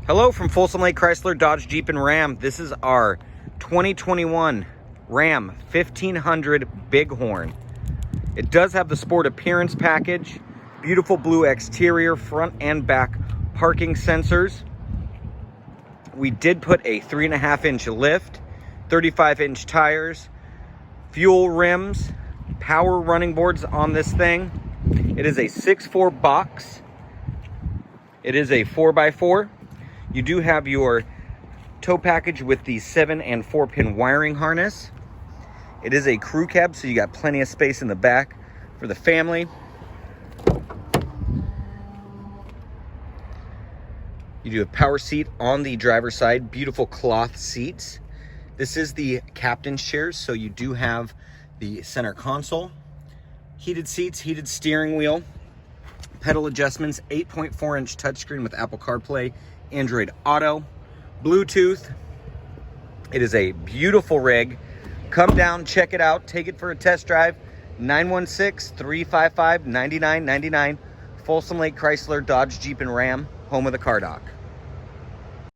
Hello from Folsom Lake Chrysler Dodge Jeep and Ram. This is our 2021 Ram 1500 Bighorn. It does have the sport appearance package, beautiful blue exterior, front and back parking sensors. We did put a 3.5-inch lift, 35-inch tires, fuel rims, power running boards on this thing. It is a 6'4" box. It is a 4x4. You do have your tow package with the 7 and 4-pin wiring harness. It is a crew cab, so you got plenty of space in the back for the family. You do have power seat on the driver's side, beautiful cloth seats. This is the captain's chairs, so you do have the center console, heated seats, heated steering wheel, pedal adjustments, 8.4-inch touchscreen with Apple CarPlay, Android Auto, Bluetooth. It is a beautiful rig. Come down, check it out, take it for a test drive. 916-355-9999. Folsom Lake Chrysler Dodge Jeep and Ram, home of the car dock.